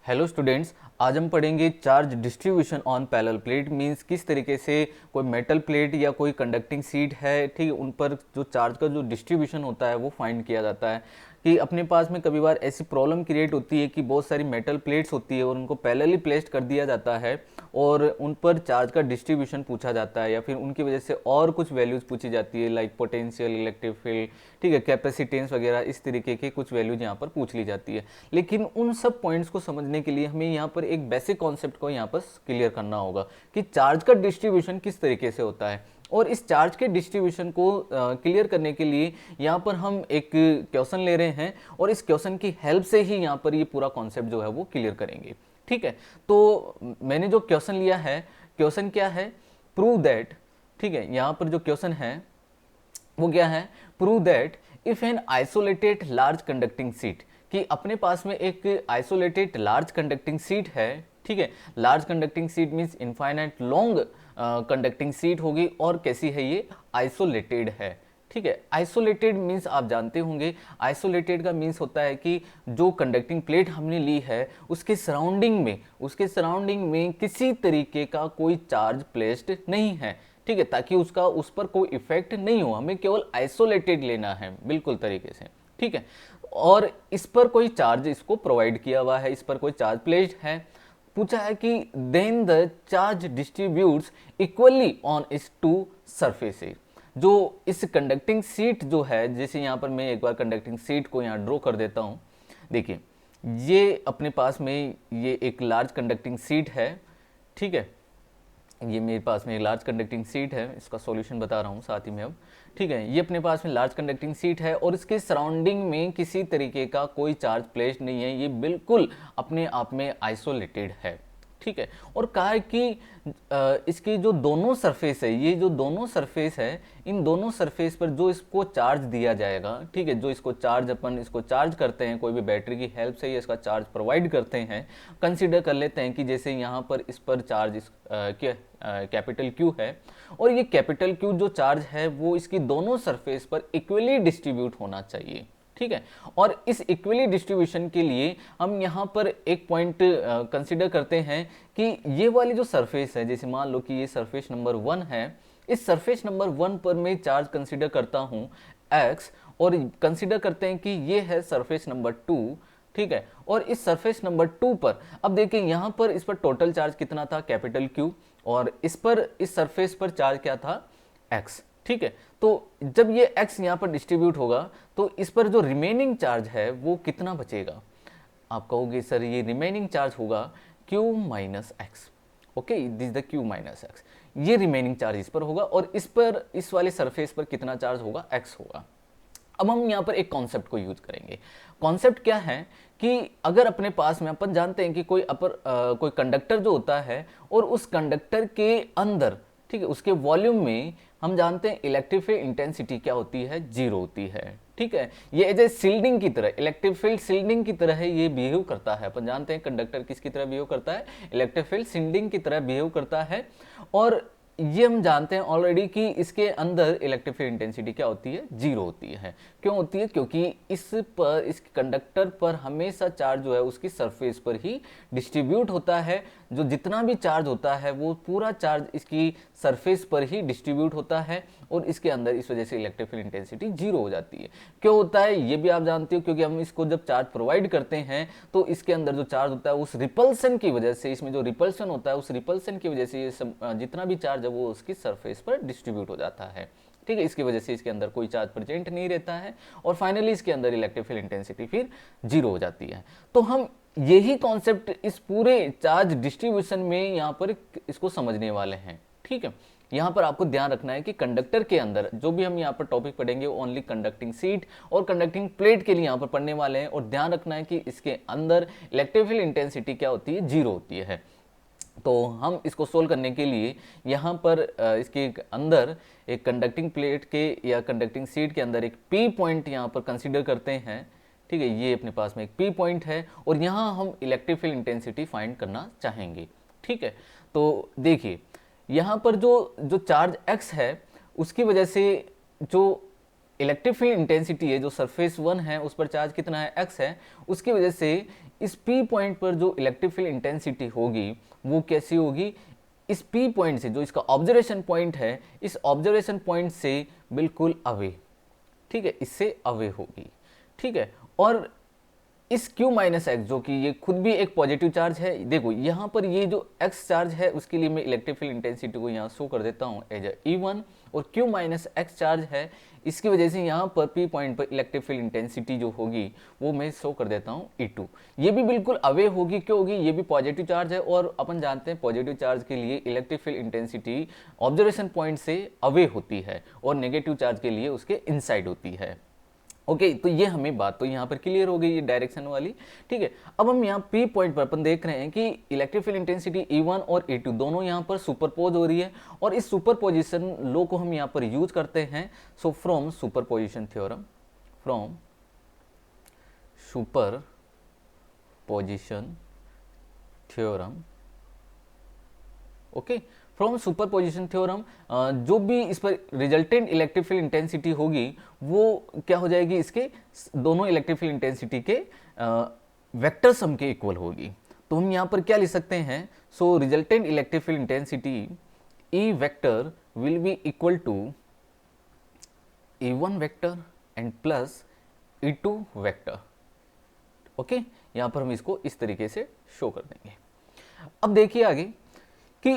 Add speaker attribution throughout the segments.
Speaker 1: Hello students, आज हम पढ़ेंगे charge distribution on parallel plate. Means किस तरीके से कोई मेटल प्लेट या कोई कंडक्टिंग शीट है, ठीक है, उन पर जो चार्ज का जो डिस्ट्रीब्यूशन होता है वो फाइंड किया जाता है। कि अपने पास में कभी बार ऐसी प्रॉब्लम क्रिएट होती है कि बहुत सारी मेटल प्लेट्स होती है और उनको पैरेलली प्लेस्ड कर दिया जाता है और उन पर चार्ज का डिस्ट्रीब्यूशन पूछा जाता है या फिर उनकी वजह से और कुछ वैल्यूज पूछी जाती है, लाइक पोटेंशियल, इलेक्ट्रिक फील्ड, ठीक है, कैपेसिटेंस वगैरह, इस तरीके के कुछ वैल्यूज यहाँ पर पूछ ली जाती है। लेकिन उन सब पॉइंट्स को समझने के लिए हमें यहाँ पर एक बेसिक कॉन्सेप्ट को यहाँ पर क्लियर करना होगा कि चार्ज का डिस्ट्रीब्यूशन किस तरीके से होता है। और इस चार्ज के डिस्ट्रीब्यूशन को क्लियर करने के लिए यहाँ पर हम एक क्वेश्चन ले रहे हैं और इस क्वेश्चन की हेल्प से ही यहाँ पर ये पूरा कॉन्सेप्ट जो है वो क्लियर करेंगे। ठीक है, तो मैंने जो क्वेश्चन लिया है, क्वेश्चन क्या है, प्रूव दैट, ठीक है, यहाँ पर जो क्वेश्चन है वो क्या है, prove that if an isolated large conducting seat, कि अपने पास में एक आइसोलेटेड लार्ज कंडक्टिंग सीट है, ठीक है, large conducting seat means infinite long conducting seat होगी और कैसी है ये, आइसोलेटेड है। ठीक है, आइसोलेटेड मींस आप जानते होंगे, आइसोलेटेड का मींस होता है कि जो कंडक्टिंग प्लेट हमने ली है उसके सराउंडिंग में किसी तरीके का कोई चार्ज प्लेस्ड नहीं है, ठीक है, ताकि उसका उस पर कोई इफेक्ट नहीं हो, हमें केवल आइसोलेटेड लेना है बिल्कुल तरीके से। ठीक है, और इस पर कोई चार्ज इसको प्रोवाइड किया हुआ है, इस पर कोई चार्ज प्लेस्ड है। पूछा है कि then the charge distributes equally on this two surfaces, जो इस कंडक्टिंग सीट जो है, जैसे यहाँ पर मैं एक बार कंडक्टिंग सीट को यहाँ ड्रॉ कर देता हूँ। देखिए, ये अपने पास में ये एक लार्ज कंडक्टिंग सीट है, ठीक है, ये मेरे पास में लार्ज कंडक्टिंग सीट है, इसका सॉल्यूशन बता रहा हूँ साथ ही में अब। ठीक है, ये अपने पास में लार्ज कंडक्टिंग सीट है और इसके सराउंडिंग में किसी तरीके का कोई चार्ज प्लेस्ड नहीं है, ये बिल्कुल अपने आप में आइसोलेटेड है। ठीक है, और कहा है कि इसकी जो दोनों सरफेस है, ये जो दोनों सरफेस है, इन दोनों सरफेस पर जो इसको चार्ज दिया जाएगा, ठीक है, जो इसको चार्ज अपन इसको चार्ज करते हैं, कोई भी बैटरी की हेल्प से ये इसका चार्ज प्रोवाइड करते हैं। कंसीडर कर लेते हैं कि जैसे यहाँ पर इस पर चार्ज कैपिटल क्यू है और ये कैपिटल क्यू जो चार्ज है वो इसकी दोनों सरफेस पर इक्वली डिस्ट्रीब्यूट होना चाहिए। ठीक है, और इस इक्वली डिस्ट्रीब्यूशन के लिए हम यहाँ पर एक पॉइंट कंसीडर करते हैं कि ये वाली जो सरफेस है, जैसे मान लो कि ये सरफेस नंबर 1 है, इस सरफेस नंबर 1 पर मैं चार्ज कंसीडर करता हूँ x, और कंसीडर करते हैं कि ये है सरफेस नंबर 2, ठीक है, और इस सरफेस नंबर 2 पर अब देखिए यहाँ पर इस पर टोटल चार्ज कितना था, कैपिटल Q, और इस पर इस सरफेस पर चार्ज क्या था, x। ठीक है, तो जब ये x यहाँ पर डिस्ट्रीब्यूट होगा तो इस पर जो रिमेनिंग चार्ज है वो कितना बचेगा, आप कहोगे सर ये रिमेनिंग चार्ज होगा q minus x. Okay, this the q minus x, ये रिमेनिंग चार्ज इस पर होगा और इस पर इस वाले सरफेस पर कितना चार्ज होगा, x होगा। अब हम यहाँ पर एक कॉन्सेप्ट को यूज करेंगे। कॉन्सेप्ट क्या है कि अगर अपने पास में अपन जानते हैं कि कोई कंडक्टर जो होता है और उस कंडक्टर के अंदर, ठीक है, उसके वॉल्यूम में हम जानते हैं इलेक्ट्रिक फील्ड इंटेंसिटी क्या होती है, 0 होती है। ठीक है, ये एज ए शील्डिंग की तरह, इलेक्ट्रिक फील्ड शील्डिंग की तरह है, ये बिहेव करता है। अपन जानते हैं कंडक्टर किसकी तरह बिहेव करता है, इलेक्ट्रिक फील्ड शील्डिंग की तरह बिहेव करता है। और ये हम जानते हैं ऑलरेडी कि इसके अंदर इलेक्ट्रिक फील्ड इंटेंसिटी क्या होती है, 0 होती है। क्यों होती है, क्योंकि इस कंडक्टर पर हमेशा चार्ज जो है उसकी सरफेस पर ही डिस्ट्रीब्यूट होता है, जो जितना भी चार्ज होता है वो पूरा चार्ज इसकी सरफेस पर ही डिस्ट्रीब्यूट होता है और इसके अंदर इस वजह से इलेक्ट्रिक फील्ड इंटेंसिटी 0 हो जाती है। क्यों होता है ये भी आप जानते हो, क्योंकि हम इसको जब चार्ज प्रोवाइड करते हैं तो इसके अंदर जो चार्ज होता है उस रिपल्सन की वजह से, इसमें जो रिपल्सन होता है उस रिपल्सन की वजह से ये जितना भी चार्ज है वो उसकी सरफेस पर डिस्ट्रीब्यूट हो जाता है। ठीक है, इसकी वजह से इसके अंदर कोई चार्ज प्रेजेंट नहीं रहता है और फाइनली इसके अंदर इलेक्ट्रिक फील्ड इंटेंसिटी फिर 0 हो जाती है। तो हम यही कॉन्सेप्ट इस पूरे चार्ज डिस्ट्रीब्यूशन में यहाँ पर इसको समझने वाले हैं। ठीक है, यहाँ पर आपको ध्यान रखना है कि कंडक्टर के अंदर जो भी हम यहाँ पर टॉपिक पढ़ेंगे वो ओनली कंडक्टिंग सीट और कंडक्टिंग प्लेट के लिए यहाँ पर पढ़ने वाले हैं, और ध्यान रखना है कि इसके अंदर इलेक्ट्रिक फील्ड इंटेंसिटी क्या होती है, 0 होती है। तो हम इसको सोल्व करने के लिए यहाँ पर इसके अंदर एक कंडक्टिंग प्लेट के या कंडक्टिंग सीट के अंदर एक P पॉइंट यहाँ पर कंसीडर करते हैं। ठीक है, ये अपने पास में एक P पॉइंट है और यहाँ हम इलेक्ट्रिक फील्ड इंटेंसिटी फाइंड करना चाहेंगे। ठीक है, तो देखिए यहाँ पर जो चार्ज x है उसकी वजह से जो इलेक्ट्रिक फील्ड इंटेंसिटी है, जो सरफेस 1 है उस पर चार्ज कितना है, x है, उसकी वजह से इस पी पॉइंट पर जो इलेक्ट्रिक फील्ड इंटेंसिटी होगी वो कैसी होगी, इस पी पॉइंट से, जो इसका ऑब्जर्वेशन पॉइंट है, इस ऑब्जर्वेशन पॉइंट से बिल्कुल अवे, ठीक है, इससे अवे होगी, ठीक है। और इस Q माइनस एक्स, जो कि ये खुद भी एक पॉजिटिव चार्ज है, देखो यहाँ पर ये जो x चार्ज है उसके लिए मैं इलेक्ट्रिक फील्ड इंटेंसिटी को यहाँ शो कर देता हूँ एज E1, और Q माइनस एक्स चार्ज है, इसकी वजह से यहाँ पर P पॉइंट पर इलेक्ट्रिक फील्ड इंटेंसिटी जो होगी वो मैं शो कर देता हूँ E2। ये भी बिल्कुल अवे होगी, क्यों होगी, ये भी पॉजिटिव चार्ज है, और अपन जानते हैं पॉजिटिव चार्ज के लिए electric field intensity observation point से अवे होती है और नेगेटिव चार्ज के लिए उसके इनसाइड होती है। ओके तो ये हमें बात तो यहाँ पर क्लियर हो गई, ये डायरेक्शन वाली, ठीक है। अब हम यहाँ पी पॉइंट पर अपन देख रहे हैं कि इलेक्ट्रिक फील्ड इंटेंसिटी E1 और E2 दोनों यहाँ पर सुपरपोज हो रही है, और इस सुपरपोजिशन लॉ को हम यहाँ पर यूज करते हैं। So from superposition theorem, from superposition theorem, okay, from superposition theorem जो भी इस पर रिजल्टेंट इलेक्ट्रिक फील्ड इंटेंसिटी होगी वो क्या हो जाएगी, इसके दोनों इलेक्ट्रिक फील्ड इंटेंसिटी के वेक्टर सम के इक्वल होगी। तो हम यहाँ पर क्या लिख सकते हैं, so resultant electric field intensity E vector will be equal to E1 vector and plus E2 vector. Okay, यहाँ पर हम इसको इस तरीके से शो कर देंगे। अब देखिए आगे कि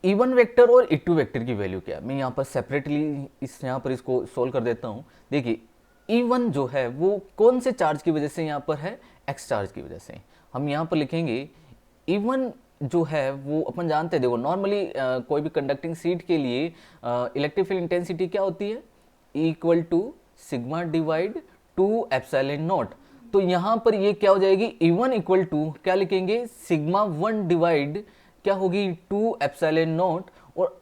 Speaker 1: E1 वेक्टर और E2 वेक्टर की वैल्यू क्या है, मैं यहाँ पर सेपरेटली यहाँ पर इसको सोल्व कर देता हूँ। देखिए E1 जो है वो कौन से चार्ज की वजह से यहाँ पर है, X चार्ज की वजह से। हम यहाँ पर लिखेंगे E1 जो है वो अपन जानते हैं, देखो नॉर्मली कोई भी कंडक्टिंग शीट के लिए इलेक्ट्रिक फील्ड इंटेंसिटी क्या होती है, equal to sigma divide 2 epsilon naught. तो यहाँ पर ये क्या हो जाएगी, E1 इक्वल टू क्या लिखेंगे, सिग्मा 1 डिवाइड क्या होगी 2 एप्सिलॉन नॉट, और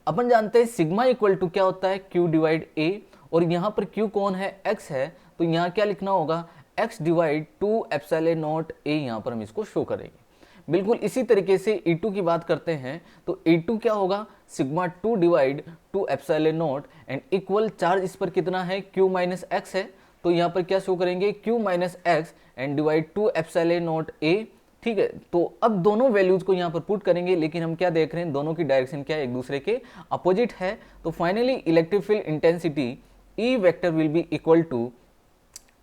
Speaker 1: अपन जानते हैं सिग्मा इक्वल टू क्या होता है, Q डिवाइड A, और यहाँ पर Q कौन है, X है, तो यहाँ क्या लिखना होगा, X divide 2 epsilon naught A, यहाँ पर हम इसको शो करेंगे। बिल्कुल इसी तरीके से E2 की बात करते हैं, तो E2 क्या होगा, sigma 2 divide 2 epsilon naught, and equal charge इस पर कितना है, Q माइनस एक्स है, तो यहाँ पर क्या शो करेंगे, Q minus x and divide 2 epsilon naught A, ठीक है। तो अब दोनों वैल्यूज को यहाँ पर पुट करेंगे, लेकिन हम क्या देख रहे हैं, दोनों की डायरेक्शन क्या है, एक दूसरे के अपोजिट है। तो finally electric field intensity E vector will be equal to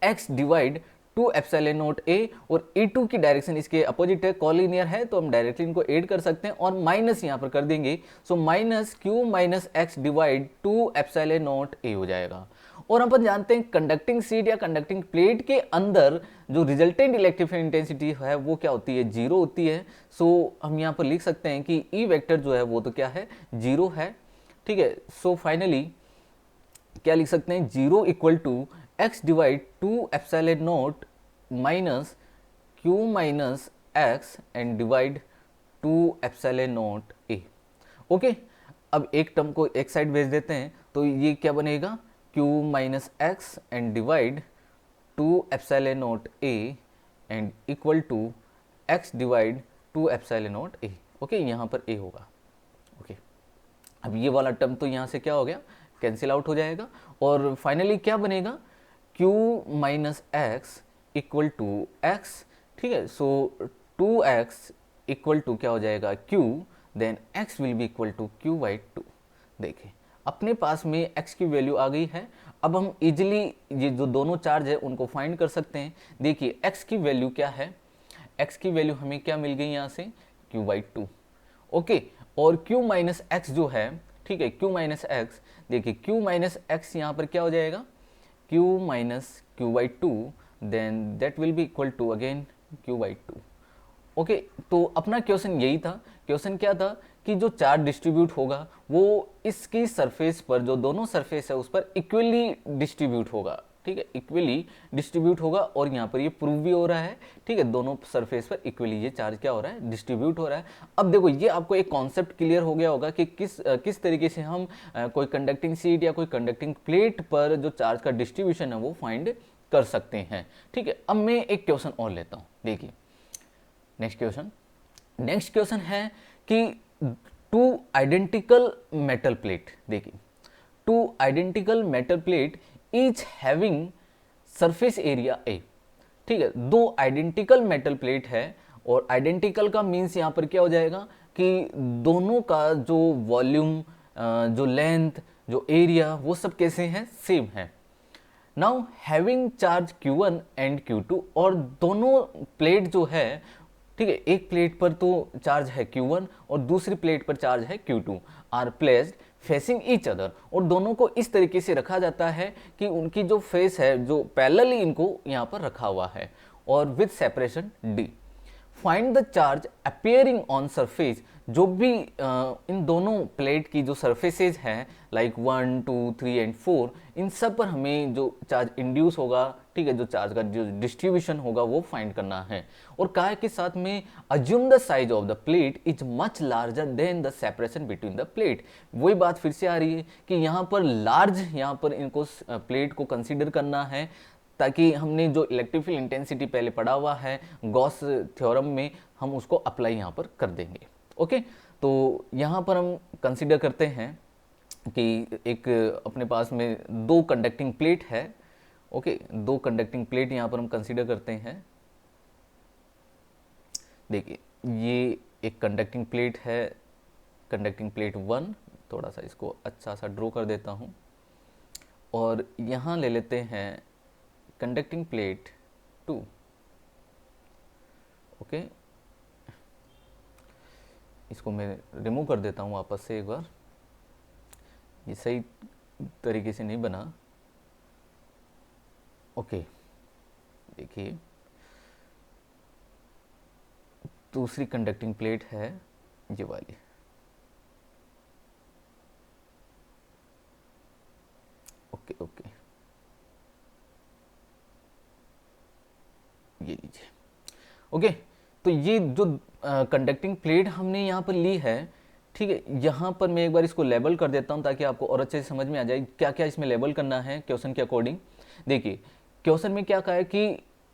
Speaker 1: X divide 2 epsilon naught A, और E2 की डायरेक्शन इसके अपोजिट है, कॉलिनियर है, तो हम डायरेक्टली इनको ऐड कर सकते हैं और माइनस यहाँ पर कर देंगे। So minus Q minus x divide 2 epsilon naught A हो जाएगा। और अपन जानते हैं कंडक्टिंग शीट या कंडक्टिंग प्लेट के अंदर जो रिजल्टेंट इलेक्ट्रिक फील्ड इंटेंसिटी है वो क्या होती है, जीरो होती है। सो हम यहाँ पर लिख सकते हैं कि E वेक्टर जो है वो तो क्या है, जीरो है, ठीक है। सो फाइनली क्या लिख सकते हैं, zero equal to X divide 2 epsilon naught minus Q minus x and divide 2 epsilon naught A। Okay, अब एक टर्म को एक साइड भेज देते हैं, तो ये क्या बनेगा, Q minus x and divide 2 epsilon naught A and equal to x divide 2 epsilon naught A। Okay, यहाँ पर A होगा। ओके, अब ये वाला टर्म तो यहाँ से क्या हो गया, कैंसिल आउट हो जाएगा, और फाइनली क्या बनेगा, Q minus x equal to x, ठीक है। सो 2x इक्वल टू क्या हो जाएगा, Q, then x will be equal to Q by 2। देखिए अपने पास में x की वैल्यू आ गई है। अब हम इजिली ये जो दोनों चार्ज है उनको फाइंड कर सकते हैं। देखिए x की वैल्यू क्या है, x की वैल्यू हमें क्या मिल गई यहाँ से, Q बाई 2। ओके, और Q माइनस एक्स जो है, ठीक है, Q माइनस एक्स, देखिए Q माइनस एक्स यहाँ पर क्या हो जाएगा, Q minus Q by 2, then that will be equal to again Q by 2। Okay, तो अपना क्वेश्चन यही था। क्वेश्चन क्या था कि जो चार्ज डिस्ट्रीब्यूट होगा वो इसकी सरफेस पर, जो दोनों सरफेस है उस पर इक्वली डिस्ट्रीब्यूट होगा, ठीक है, इक्वली डिस्ट्रीब्यूट होगा, और यहाँ पर ये प्रूव भी हो रहा है, ठीक है, दोनों सरफेस पर इक्वली ये चार्ज क्या हो रहा है, डिस्ट्रीब्यूट हो रहा है। अब देखो ये आपको एक कॉन्सेप्ट क्लियर हो गया होगा कि किस तरीके से हम कोई कंडक्टिंग शीट या कोई कंडक्टिंग प्लेट पर जो चार्ज का डिस्ट्रीब्यूशन है वो फाइंड कर सकते हैं, ठीक है। अब मैं एक क्वेश्चन और लेता हूँ, देखिए नेक्स्ट क्वेश्चन है कि टू आइडेंटिकल मेटल प्लेट, देखिए two identical metal plate each having surface area A, ठीक है, दो आइडेंटिकल मेटल प्लेट है, और आइडेंटिकल का मीन्स यहाँ पर क्या हो जाएगा कि दोनों का जो वॉल्यूम, जो लेंथ, जो एरिया, वो सब कैसे हैं, सेम है। Now having charge Q1 and Q2, और दोनों प्लेट जो है, ठीक है, एक प्लेट पर तो चार्ज है Q1 और दूसरी प्लेट पर चार्ज है Q2, are placed facing each other, और दोनों को इस तरीके से रखा जाता है कि उनकी जो फेस है, जो पैरेलली इनको यहाँ पर रखा हुआ है, और with separation D। Find the charge appearing on surface, जो भी इन दोनों प्लेट की जो सरफेसेज हैं, लाइक 1, 2, 3 एंड 4, इन सब पर हमें जो चार्ज इंड्यूस होगा, ठीक है, जो चार्ज का जो डिस्ट्रीब्यूशन होगा वो फाइंड करना है। और कहा है कि साथ में assume the size of the plate is much larger than the separation between the plate. वही बात फिर से आ रही है कि यहाँ पर लार्ज, यहाँ पर इनको प्लेट को कंसिडर करना है, ताकि हमने जो इलेक्ट्रिक फील्ड इंटेंसिटी पहले पढ़ा हुआ है गॉस थ्योरम में, हम उसको अप्लाई यहाँ पर कर देंगे। ओके, तो यहाँ पर हम कंसिडर करते हैं कि एक अपने पास में दो कंडक्टिंग प्लेट है। ओके, दो कंडक्टिंग प्लेट यहाँ पर हम कंसिडर करते हैं। देखिए, ये एक कंडक्टिंग प्लेट है, कंडक्टिंग प्लेट 1, थोड़ा सा इसको अच्छा सा ड्रॉ कर देता हूँ, और यहाँ ले लेते हैं कंडक्टिंग प्लेट 2। ओके, इसको मैं रिमूव कर देता हूँ वापस से एक बार, ये सही तरीके से नहीं बना। ओके, देखिए, दूसरी कंडक्टिंग प्लेट है ये वाली। ओके ओके, ये लीजिए। ओके, तो ये जो कंडक्टिंग प्लेट हमने यहाँ पर ली है, ठीक है, यहाँ पर मैं एक बार इसको लेबल कर देता हूँ ताकि आपको और अच्छे से समझ में आ जाए क्या क्या इसमें लेबल करना है क्वेश्चन के अकॉर्डिंग। देखिए, क्वेश्चन में क्या कहा है कि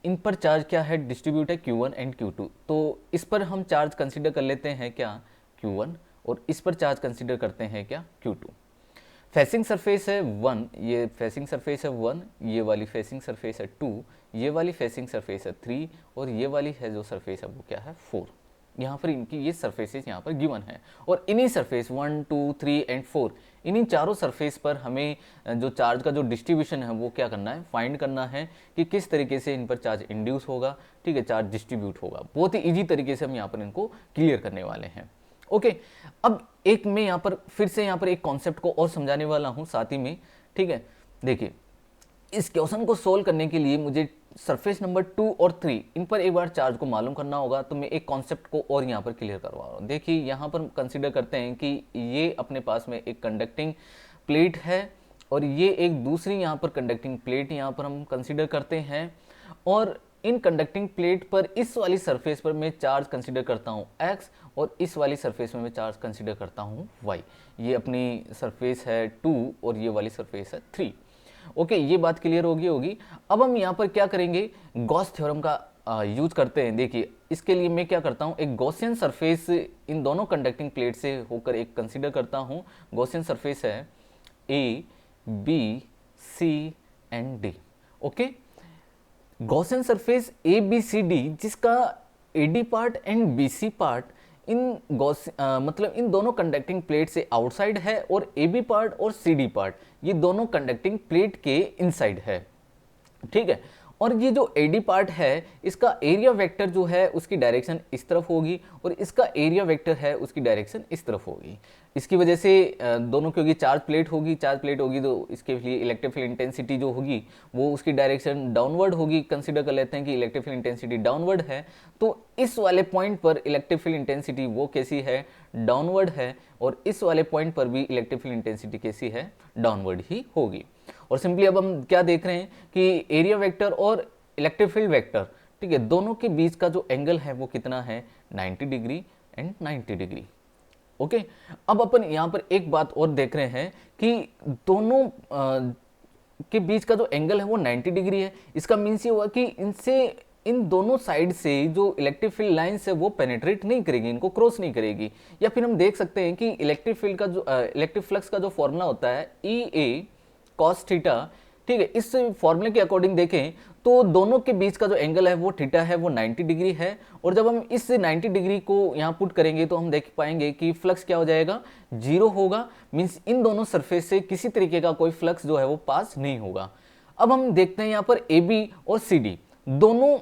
Speaker 1: इन पर चार्ज क्या है, डिस्ट्रीब्यूट है Q1 एंड Q2, तो इस पर हम चार्ज कंसिडर कर लेते हैं क्या, Q1, और इस पर चार्ज कंसिडर करते हैं क्या, Q2। फेसिंग सरफेस है 1, ये फेसिंग सरफेस है 1, ये वाली फेसिंग सरफेस है 2, ये वाली फेसिंग सरफेस है 3, और ये वाली है जो सरफेस है वो क्या है, 4। यहाँ पर इनकी ये सरफेसेस यहाँ पर गिवन है, और इन्हीं सरफेस 1, 2, 3 एंड 4, इन्हीं चारों सरफेस पर हमें जो चार्ज का जो डिस्ट्रीब्यूशन है वो क्या करना है, फाइंड करना है कि किस तरीके से इन पर चार्ज इंड्यूस होगा, ठीक है, चार्ज डिस्ट्रीब्यूट होगा। बहुत ही ईजी तरीके से हम यहाँ पर इनको क्लियर करने वाले हैं। ओके, अब एक मैं यहाँ पर फिर से यहाँ पर एक कॉन्सेप्ट को और समझाने वाला हूँ साथ ही में, ठीक है। देखिए, इस क्वेश्चन को सोल्व करने के लिए मुझे सरफेस नंबर 2 और 3 इन पर एक बार चार्ज को मालूम करना होगा, तो मैं एक कॉन्सेप्ट को और यहाँ पर क्लियर करवा रहा हूँ। देखिए, यहाँ पर कंसिडर करते हैं कि ये अपने पास में एक कंडक्टिंग प्लेट है, और ये एक दूसरी यहाँ पर कंडक्टिंग प्लेट यहाँ पर हम कंसिडर करते हैं, और इन कंडक्टिंग प्लेट पर इस वाली सरफेस पर मैं चार्ज कंसिडर करता हूँ x, और इस वाली सरफेस में मैं चार्ज कंसिडर करता हूँ y। ये अपनी सरफेस है 2 और ये वाली सरफेस है 3। ओके, ये बात क्लियर होगी। अब हम यहाँ पर क्या करेंगे, गॉस थ्योरम का यूज करते हैं। देखिए, इसके लिए मैं क्या करता हूँ, एक गॉसियन सरफेस इन दोनों कंडक्टिंग प्लेट से होकर एक कंसिडर करता हूँ। गॉसियन सरफेस है A, B, C and D। Okay, Gaussian surface ABCD, जिसका AD part and BC part in मतलब इन दोनों कंडक्टिंग प्लेट से आउटसाइड है, और AB पार्ट और CD पार्ट ये दोनों कंडक्टिंग प्लेट के इनसाइड है, ठीक है। और ये जो AD पार्ट है, इसका एरिया वेक्टर जो है उसकी डायरेक्शन इस तरफ होगी, और इसका एरिया वेक्टर है उसकी डायरेक्शन इस तरफ होगी। इसकी वजह से दोनों, क्योंकि चार्ज प्लेट होगी तो इसके लिए इलेक्ट्रिक फील्ड इंटेंसिटी जो होगी वो उसकी डायरेक्शन डाउनवर्ड होगी। कंसिडर कर लेते हैं कि इलेक्ट्रिक फील्ड इंटेंसिटी डाउनवर्ड है, तो इस वाले पॉइंट पर इलेक्ट्रिक फील्ड इंटेंसिटी वो कैसी है, डाउनवर्ड है, और इस वाले पॉइंट पर भी इलेक्ट्रिक फील्ड इंटेंसिटी कैसी है, डाउनवर्ड ही होगी। और सिंपली अब हम क्या देख रहे हैं कि एरिया वेक्टर और इलेक्ट्रिक फील्ड वेक्टर, ठीक है, दोनों के बीच का जो एंगल है वो कितना है, 90 डिग्री एंड 90 डिग्री। ओके, अब अपन यहाँ पर एक बात और देख रहे हैं कि दोनों के बीच का जो एंगल है वो 90 डिग्री है। इसका मीन्स ये हुआ कि इन दोनों साइड से जो इलेक्ट्रिक फील्ड लाइंस है वो पेनिट्रेट नहीं करेगी, इनको क्रॉस नहीं करेगी। या फिर हम देख सकते हैं कि इलेक्ट्रिक फील्ड का जो इलेक्ट्रिक फ्लक्स का जो फॉर्मूला होता है EA cos थीटा, ठीक है। इस फॉर्मूले के अकॉर्डिंग देखें तो दोनों के बीच का जो एंगल है वो थीटा है वो 90 डिग्री है, और जब हम इस 90 डिग्री को यहाँ पुट करेंगे तो हम देख पाएंगे कि फ्लक्स क्या हो जाएगा, 0 होगा। मीन्स इन दोनों सरफेस से किसी तरीके का कोई फ्लक्स जो है वो पास नहीं होगा। अब हम देखते हैं यहाँ पर AB और CD दोनों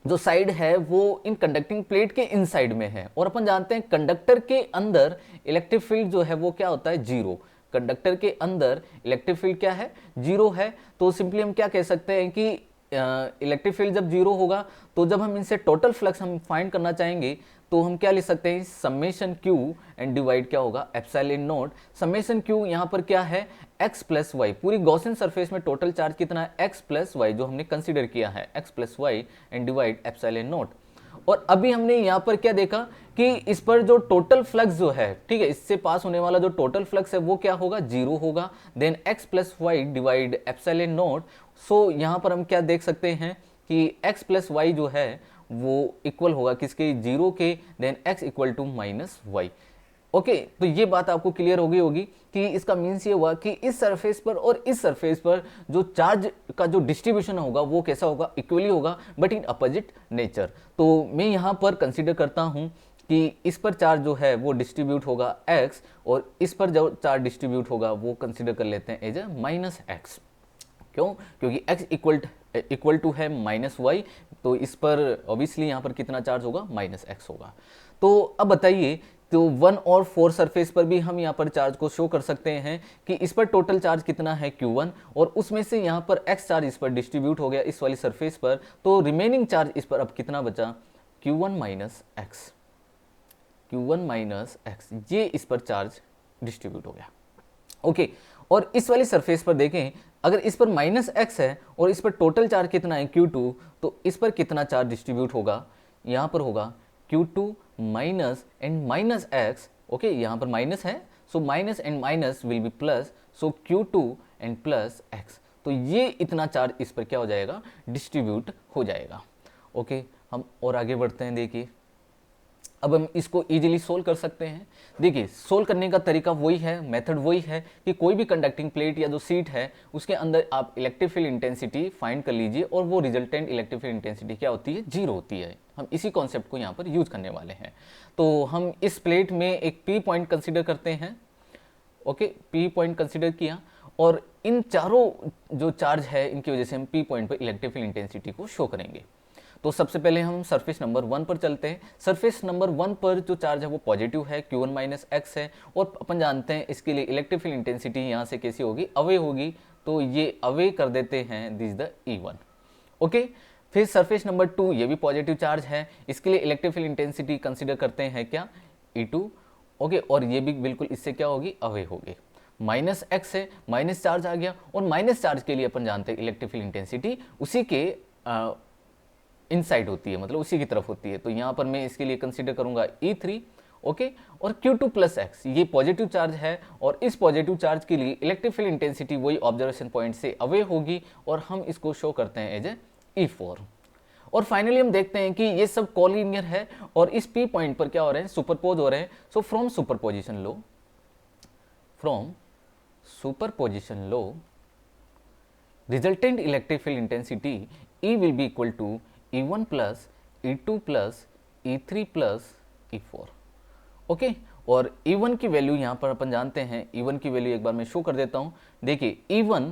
Speaker 1: जो साइड है वो इन कंडक्टिंग प्लेट के इनसाइड में है, और अपन जानते हैं कंडक्टर के अंदर इलेक्ट्रिक फील्ड जो है वो क्या होता है, 0। कंडक्टर के अंदर इलेक्ट्रिक फील्ड क्या है, 0 है। तो सिंपली हम क्या कह सकते हैं कि इलेक्ट्रिक फील्ड जब 0 होगा तो जब हम इनसे टोटल फ्लक्स हम फाइंड करना चाहेंगे तो हम क्या लिख सकते हैं, समेशन Q एंड डिवाइड क्या होगा, एप्सिलॉन नॉट। समेशन Q यहाँ पर क्या है, x प्लस वाई। पूरी गॉसियन सरफेस में टोटल चार्ज कितना है, x प्लस वाई, जो हमने कंसीडर किया है x plus y and divide epsilon naught. और अभी हमने यहाँ पर क्या देखा कि इस पर जो टोटल फ्लक्स जो है, ठीक है, इससे पास होने वाला जो टोटल फ्लक्स है वो क्या होगा, 0 होगा। Then x plus Y divide epsilon not. So यहाँ पर हम क्या देख सकते हैं कि x प्लस वाई जो है वो इक्वल होगा किसके, 0 के। Then x equal to minus y. Okay, तो ये बात आपको क्लियर होगी कि इसका मीन्स ये हुआ कि इस सरफेस पर और इस सरफेस पर जो चार्ज का जो डिस्ट्रीब्यूशन होगा वो कैसा होगा, इक्वली होगा, बट इन अपोजिट नेचर। तो मैं यहाँ पर कंसीडर करता हूँ कि इस पर चार्ज जो है वो डिस्ट्रीब्यूट होगा x, और इस पर जो चार्ज डिस्ट्रीब्यूट होगा वो कंसीडर कर लेते हैं एज ए माइनस एक्स। क्यों, क्योंकि x इक्वल टू है माइनस वाई, तो इस पर ऑब्वियसली यहाँ पर कितना चार्ज होगा, माइनस एक्स होगा। तो अब बताइए, तो 1 और 4 सरफेस पर भी हम यहाँ पर चार्ज को शो कर सकते हैं कि इस पर टोटल चार्ज कितना है, Q1, और उसमें से यहाँ पर x चार्ज इस पर डिस्ट्रीब्यूट हो गया इस वाली सरफेस पर, तो रिमेनिंग चार्ज इस पर अब कितना बचा, Q1 minus x. Q1 minus x, ये इस पर चार्ज डिस्ट्रीब्यूट हो गया। ओके, और इस वाली सरफेस पर देखें, अगर इस पर माइनस एक्स है और इस पर टोटल चार्ज कितना है, Q2, तो इस पर कितना चार्ज डिस्ट्रीब्यूट होगा, यहाँ पर होगा Q2 minus and minus x. Okay, यहाँ पर माइनस है, so minus and minus will be plus, so Q2 and plus x. तो ये इतना चार्ज इस पर क्या हो जाएगा, डिस्ट्रीब्यूट हो जाएगा। ओके, हम और आगे बढ़ते हैं। देखिए अब हम इसको इजीली सोल्व कर सकते हैं। देखिए सोल्व करने का तरीका वही है, मेथड वही है कि कोई भी कंडक्टिंग प्लेट या जो सीट है उसके अंदर आप इलेक्ट्रिक फील्ड इंटेंसिटी फाइंड कर लीजिए, और वो रिजल्टेंट इलेक्ट्रिक फील्ड इंटेंसिटी क्या होती है, 0 होती है। हम इसी कॉन्सेप्ट को यहाँ पर यूज करने वाले हैं। तो हम इस प्लेट में एक P पॉइंट कंसिडर करते हैं। ओके, P पॉइंट कंसिडर किया, और इन चारों जो चार्ज है इनकी वजह से हम P पॉइंट पर इलेक्ट्रिक फील्ड इंटेंसिटी को शो करेंगे। तो सबसे पहले हम सरफेस नंबर 1 पर चलते हैं। सरफेस नंबर 1 पर जो चार्ज है वो पॉजिटिव है, Q1 माइनस एक्स है, और अपन जानते हैं इसके लिए इलेक्ट्रिक फील्ड इंटेंसिटी यहाँ से कैसी होगी, अवे होगी, तो ये अवे कर देते हैं, दिस द E1। ओके, फिर सरफेस नंबर 2, ये भी पॉजिटिव चार्ज है, इसके लिए इलेक्ट्रिक फील्ड इंटेंसिटी कंसिडर करते हैं क्या, E2। ओके, और ये भी बिल्कुल इससे क्या होगी, अवे होगी। माइनस एक्स है, माइनस चार्ज आ गया, और माइनस चार्ज के लिए अपन जानते हैं इलेक्ट्रिक फील्ड इंटेंसिटी उसी के इनसाइड होती है, मतलब उसी की तरफ होती है। तो यहाँ पर मैं इसके लिए कंसीडर करूंगा E3। ओके, और Q2 प्लस एक्स, ये पॉजिटिव चार्ज है, और इस पॉजिटिव चार्ज के लिए इलेक्ट्रिक फील्ड इंटेंसिटी वही ऑब्जर्वेशन पॉइंट से अवे होगी, और हम इसको शो करते हैं एज ए E4। और फाइनली हम देखते हैं कि ये सब कोलिनियर है, और इस P पॉइंट पर क्या हो रहे हैं, सुपरपोज हो रहे हैं। सो फ्रॉम सुपरपोजिशन लो resultant electric field intensity E will be equal to E1 plus E2 plus E3 plus E4। Okay, और E1 की वैल्यू यहाँ पर अपन जानते हैं, E1 की वैल्यू एक बार मैं शो कर देता हूँ। देखिए E1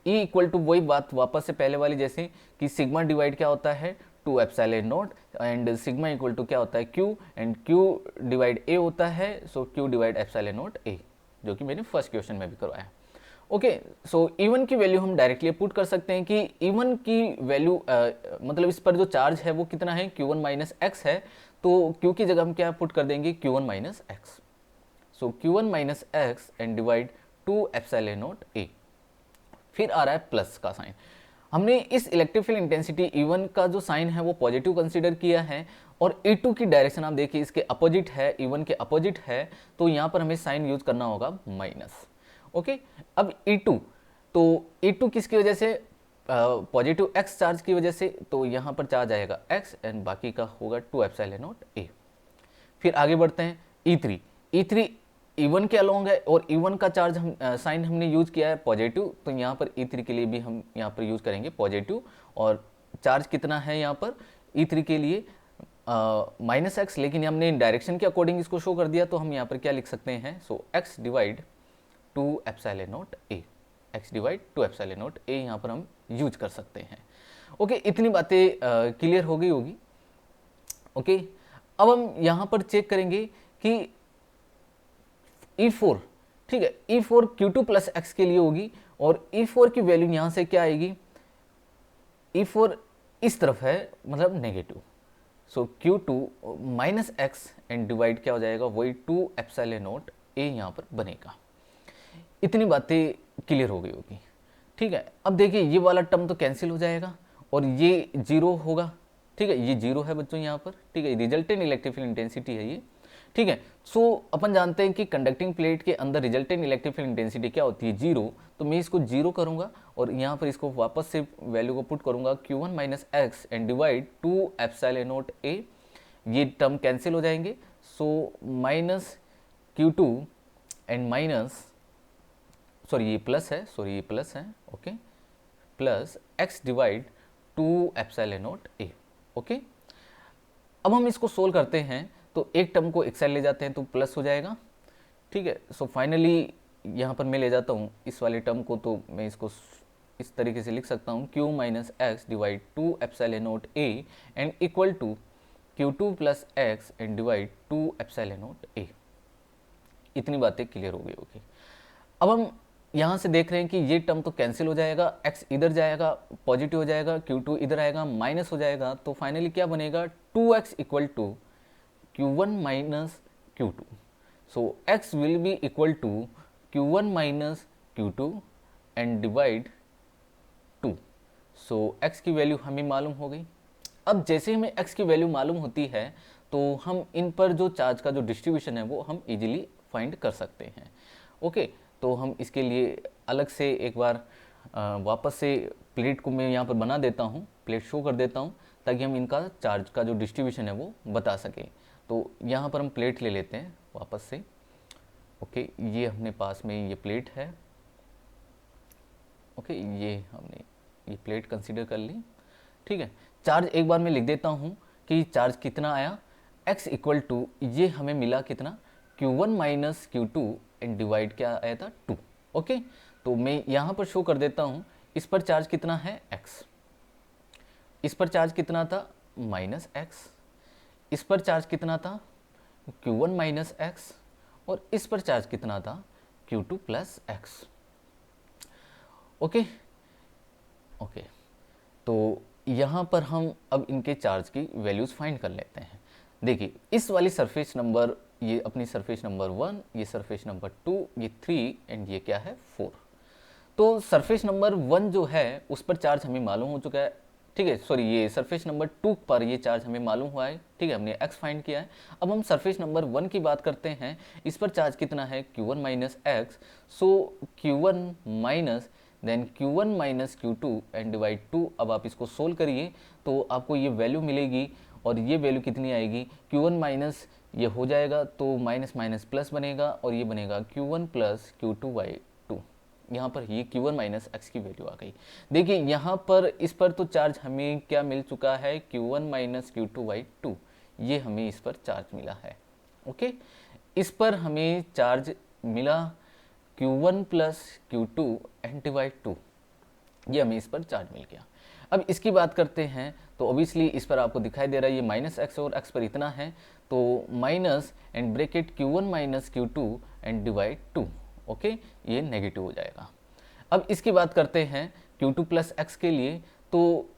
Speaker 1: E इक्वल टू वही बात वापस से पहले वाली जैसे कि सिग्मा डिवाइड क्या होता है, 2 epsilon naught, and sigma equal to क्या होता है, Q, and Q divide A होता है, सो Q डिवाइड एप्सिलॉन नॉट A, जो कि मैंने फर्स्ट क्वेश्चन में भी करवाया। ओके, सो E1 की वैल्यू हम डायरेक्टली पुट कर सकते हैं कि E1 की वैल्यू मतलब इस पर जो चार्ज है वो कितना है, Q1 माइनस एक्स है, तो Q की जगह हम क्या पुट कर देंगे, Q1 minus x. So Q1 minus x and divide 2 epsilon naught A। फिर आ रहा है प्लस का साइन। हमने इस इलेक्ट्रिक फील्ड इंटेंसिटी E1 का जो साइन है वो पॉजिटिव कंसीडर किया है, और E2 की डायरेक्शन आप देखिए इसके अपोजिट है, E1 के अपोजिट है, तो यहाँ पर हमें साइन यूज करना होगा माइनस। ओके, अब E2, तो E2 किसकी वजह से, पॉजिटिव x चार्ज की वजह से, तो यहाँ पर चार्ज आएगा x एंड बाकी का होगा 2 एप्सिलॉन नॉट A। फिर आगे बढ़ते हैं E3 E1 के अलोंग है और E1 का चार्ज हम साइन हमने यूज किया है पॉजिटिव, तो यहाँ पर E3 के लिए भी हम यहाँ पर यूज करेंगे पॉजिटिव। और चार्ज कितना है यहाँ पर E3 के लिए -x, लेकिन हमने डायरेक्शन के अकॉर्डिंग इसको शो कर दिया, तो हम यहाँ पर क्या लिख सकते हैं, सो x divide 2 epsilon naught a, x divide 2 epsilon naught a यहाँ पर हम यूज कर सकते हैं। ओके, इतनी बातें क्लियर हो गई होगी। ओके, अब हम यहाँ पर चेक करेंगे कि E4, ठीक है, E4 Q2 प्लस एक्स के लिए होगी और E4 की वैल्यू यहाँ से क्या आएगी, E4 इस तरफ है मतलब negative, so Q2 minus x and divide क्या हो जाएगा, वही 2 एप्सिलॉन नॉट a यहाँ पर बनेगा। इतनी बातें क्लियर हो गई होगी। ठीक है, अब देखिए ये वाला टर्म तो कैंसिल हो जाएगा और ये जीरो होगा। ठीक है, ये जीरो है बच्चों यहाँ पर। ठीक है, रिजल्टेंट इलेक्ट्रिक फील्ड इंटेंसिटी है ये। ठीक है, सो अपन जानते हैं कि कंडक्टिंग प्लेट के अंदर रिजल्टेंट इलेक्ट्रिक फील्ड इंटेंसिटी क्या होती है, जीरो। तो मैं इसको जीरो करूंगा और यहाँ पर इसको वापस से वैल्यू को पुट करूंगा Q1 minus x and divide 2 epsilon naught a। ये टर्म कैंसिल हो जाएंगे, so minus Q2 and minus, sorry ये प्लस है, okay, plus x divide 2 epsilon naught a। Okay, अब हम इसको सोल्व करते हैं तो एक टर्म को एक साइड ले जाते हैं तो प्लस हो जाएगा। ठीक है, सो फाइनली यहाँ पर मैं ले जाता हूँ इस वाले टर्म को, तो मैं इसको इस तरीके से लिख सकता हूँ, Q minus x divide 2 epsilon naught a and equal to Q2 plus x and divide 2 epsilon naught a। इतनी बातें क्लियर हो गई होगी। अब हम यहाँ से देख रहे हैं कि ये टर्म तो कैंसिल हो जाएगा, x इधर जाएगा पॉजिटिव हो जाएगा, Q2 इधर आएगा माइनस हो जाएगा, तो फाइनली क्या बनेगा, 2x equal to Q1 minus Q2। So x will be equal to Q1 minus Q2 and divide 2। So x की वैल्यू हमें मालूम हो गई। अब जैसे हमें x की वैल्यू मालूम होती है तो हम इन पर जो चार्ज का जो डिस्ट्रीब्यूशन है वो हम इजीली फाइंड कर सकते हैं। ओके, तो हम इसके लिए अलग से एक बार वापस से प्लेट को मैं यहाँ पर बना देता हूँ, प्लेट शो कर देता हूँ ताकि हम इनका चार्ज का जो डिस्ट्रीब्यूशन है वो बता सकें। तो यहाँ पर हम प्लेट ले लेते हैं वापस से। ओके, ये हमने पास में ये प्लेट है। ओके, ये हमने ये प्लेट कंसीडर कर ली। ठीक है, चार्ज एक बार मैं लिख देता हूँ कि चार्ज कितना आया, x इक्वल टू ये हमें मिला कितना, Q1 minus Q2 and divide क्या आया था 2। ओके, तो मैं यहाँ पर शो कर देता हूँ, इस पर चार्ज कितना है x, इस पर चार्ज कितना था माइनस x, इस पर चार्ज कितना था Q1 माइनस x और इस पर चार्ज कितना था Q2 प्लस x। ओके, तो यहाँ पर हम अब इनके चार्ज की वैल्यूज़ फाइंड कर लेते हैं। देखिए इस वाली सरफेस नंबर, ये अपनी सरफेस नंबर 1, ये सरफेस नंबर 2, ये 3 एंड ये क्या है 4। तो सरफेस नंबर 1 जो है उस पर चार्ज हमें मालूम हो चुका है। ठीक है, सॉरी ये सरफेस नंबर 2 पर ये चार्ज हमें मालूम हुआ है। ठीक है, हमने x फाइंड किया है। अब हम सरफेस नंबर 1 की बात करते हैं, इस पर चार्ज कितना है Q1 minus x. So Q1 minus then Q1 minus Q2 and divide 2। अब आप इसको सोल्व करिए तो आपको ये वैल्यू मिलेगी और ये वैल्यू कितनी आएगी, Q1 माइनस ये हो जाएगा तो माइनस माइनस प्लस बनेगा और ये बनेगा Q1 प्लस Q2 बाई 2। यहाँ पर ये Q1 माइनस एक्स की वैल्यू आ गई। देखिए यहाँ पर इस पर तो चार्ज हमें क्या मिल चुका है, Q1 माइनस Q2 बाई 2, ये हमें इस पर चार्ज मिला है। ओके, इस पर हमें चार्ज मिला Q1 plus Q2 and divide 2, ये हमें इस पर चार्ज मिल गया। अब इसकी बात करते हैं तो ऑब्वियसली इस पर आपको दिखाई दे रहा है ये माइनस एक्स और एक्स पर इतना है, तो minus and bracket Q1 minus Q2 and divide 2। Okay, ये नेगेटिव हो जाएगा। अब इसकी बात करते हैं Q2 प्लस एक्स के लिए, तो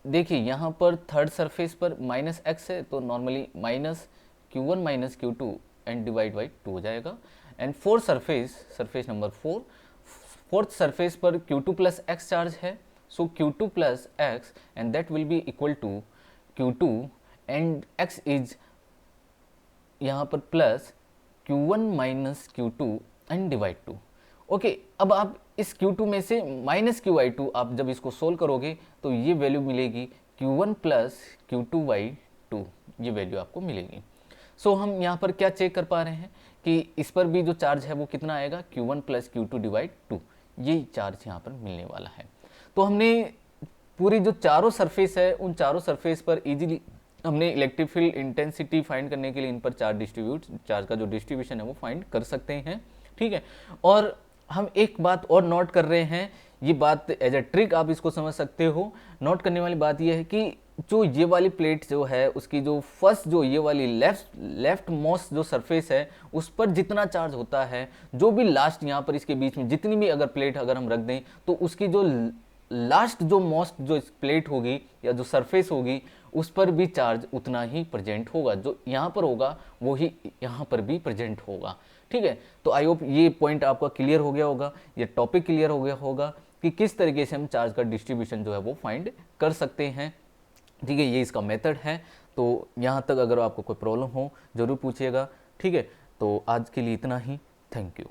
Speaker 1: देखिए यहाँ पर थर्ड सरफेस पर माइनस एक्स है तो normally minus Q1 minus Q2 and divide by 2 हो जाएगा। And fourth surface number 4, fourth surface पर Q2 प्लस एक्स चार्ज है, so Q2 plus x and that will be equal to Q2 and x is यहाँ पर plus Q1 minus Q2 and divide 2। Okay, अब आप इस Q2 में से minus Q2 आप जब इसको सोल्व करोगे तो ये वैल्यू मिलेगी Q1 प्लस Q2 बाई 2, ये वैल्यू आपको मिलेगी। सो हम यहाँ पर क्या चेक कर पा रहे हैं कि इस पर भी जो चार्ज है वो कितना आएगा, Q1 प्लस Q2 डिवाइड 2, ये चार्ज यहाँ पर मिलने वाला है। तो हमने पूरी जो चारों सरफेस है उन चारों सरफेस पर इजीली हमने इलेक्ट्रिक फील्ड इंटेंसिटी फाइंड करने के लिए इन पर चार्ज का जो डिस्ट्रीब्यूशन है वो फाइंड कर सकते हैं, ठीक है। और हम एक बात और नोट कर रहे हैं, ये बात एज ए ट्रिक आप इसको समझ सकते हो। नोट करने वाली बात ये है कि जो ये वाली प्लेट जो है उसकी जो फर्स्ट जो ये वाली लेफ्ट मोस्ट जो सरफेस है उस पर जितना चार्ज होता है, जो भी लास्ट यहाँ पर इसके बीच में जितनी भी अगर प्लेट अगर हम रख दें तो उसकी जो लास्ट जो मोस्ट जो प्लेट होगी या जो सरफेस होगी उस पर भी चार्ज उतना ही प्रेजेंट होगा, जो यहाँ पर होगा वो ही यहाँ पर भी प्रेजेंट होगा, ठीक है। तो आई होप ये पॉइंट आपका क्लियर हो गया होगा, ये टॉपिक क्लियर हो गया होगा कि किस तरीके से हम चार्ज का डिस्ट्रीब्यूशन जो है वो फाइंड कर सकते हैं, ठीक है। ये इसका मेथड है। तो यहाँ तक अगर आपको कोई प्रॉब्लम हो ज़रूर पूछिएगा, ठीक है। तो आज के लिए इतना ही, थैंक यू।